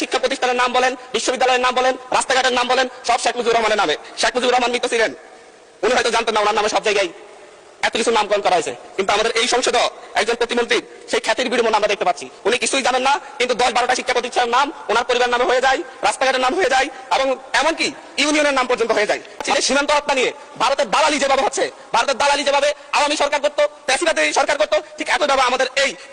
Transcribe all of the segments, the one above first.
শিক্ষা প্রতিষ্ঠানের নাম বলেন, বিশ্ববিদ্যালয়ের নাম বলেন, রাস্তাঘাটের নাম বলেন, সব শেখ মুজিবুর রহমানের নামে। শেখ মুজিবুর রহমান মৃত ছিলেন, উনি হয়তো জানতেন না ওনার নামে সব জায়গায় এত কিছু নামকরণ করা হয়েছে। কিন্তু আমাদের এই সংসদ একজন প্রতিমন্ত্রীর সেই খ্যাতির বিড়ম্বনা আমরা দেখতে পাচ্ছি। উনি কিছুই জানেন না, কিন্তু 10-12টা শিক্ষা প্রতিষ্ঠানের নাম ওনার পরিবার নামে হয়ে যায়, রাস্তাঘাটের নাম হয়ে যায়, এবং এমনকি ইউনিয়নের নাম পর্যন্ত হয়ে যায়। সীমান্ত হত্যা নিয়ে ভারতের দালালি যেভাবে হচ্ছে, ভারতের দালালি যেভাবে আওয়ামী সরকার করতো, ফ্যাসিবাদী সরকার করতো, ঠিক একইভাবে আমাদের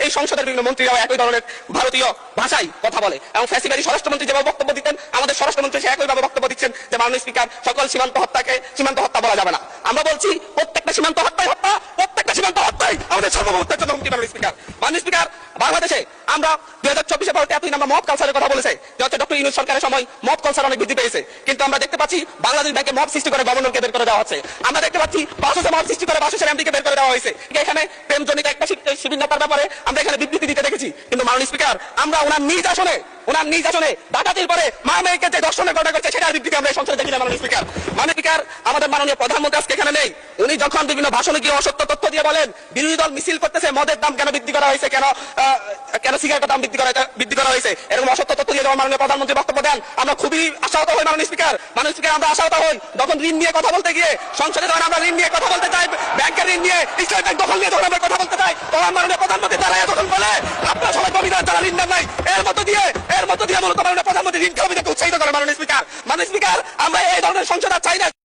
এই সংসদের বিভিন্ন মন্ত্রীরাও একই ধরনের ভারতীয় ভাষায় কথা বলে। এবং ফ্যাসিবাদী স্বরাষ্ট্রমন্ত্রী যেভাবে বক্তব্য দিতেন, আমাদের স্বরাষ্ট্রমন্ত্রী সে একইভাবে বক্তব্য দিচ্ছেন যে মাননীয় স্পিকার, সকল সীমান্ত হত্যাকে সীমান্ত হত্যা বলা যাবে না। আমরা বলছি প্রত্যেকটা সীমান্ত হত্যাই হত্যা, প্রত্যেকটা সীমান্ত হত্যাই আমাদের সার্বভৌমত্বের জন্য হুমকি। মাননীয় স্পিকার, মাননীয় স্পিকার, বাংলাদেশে আমরা 2024 পরবর্তী এতদিন আমরা মব কালচারের কথা বলেছে যে হচ্ছে ডক্টর ইউনূস সরকারের সময় মব কালচার অনেক বৃদ্ধি পেয়েছে, কিন্তু আমরা দেখতে পাচ্ছি বাংলাদেশ ব্যাংকে মব সৃষ্টি করে গভর্নরকে বের করে দেওয়া হচ্ছে। আমরা দেখতে পাচ্ছি বাসুসে মব সৃষ্টি করে বাসুসের এমডিকে বের করে দেওয়া হয়েছে। এখানে প্রেমজনিত একটা শিবির নেতার ব্যাপারে আমরা এখানে বিবৃতি দিতে দেখেছি। কিন্তু মাননীয় স্পিকার, আমরা ওনার নিজ আসনে ডাকাতির পরে মা মেয়েকে যে দর্শনের ঘটনা করছে সেটার বিবৃতি আমরা এই সংসদে দেখি না। মাননীয় স্পিকার, আমাদের মাননীয় প্রধানমন্ত্রী আজকে এখানে নেই। উনি যখন বিভিন্ন ভাষণে গিয়ে অসত্য তথ্য দিয়ে বলেন বিরোধী দল মিছিল করতেছে মদের দাম কেন বৃদ্ধি করা হয়েছে, কেন সিগারেটের দাম বৃদ্ধি করা হয়েছে, এরকম অসত্য তথ্য দিয়ে যখন মাননীয় প্রধানমন্ত্রী বক্তব্য দেন, আমরা খুবই আশাহত হই। মাননীয় স্পিকার, আমরা আশাহত হই যখন ঋণ নিয়ে কথা বলতে গিয়ে সংসদে যখন আমরা ঋণ নিয়ে কথা বলতে চাই, ব্যাংকের ঋণ নিয়ে, ইসলামী ব্যাংক দখল নিয়ে যখন আমরা কথা বলতে চাই, তখন মাননীয় প্রধানমন্ত্রী দাঁড়ায় তখন বলে আপনারা সবাই জমিদার, যারা ঋণ নেন নাই। এর মধ্য দিয়ে মূলত মাননীয় প্রধানমন্ত্রী ঋণ খেলাপিদেরকে উৎসাহিত করে। মাননীয় স্পিকার, আমরা এই ধরনের সংসদ চাই না।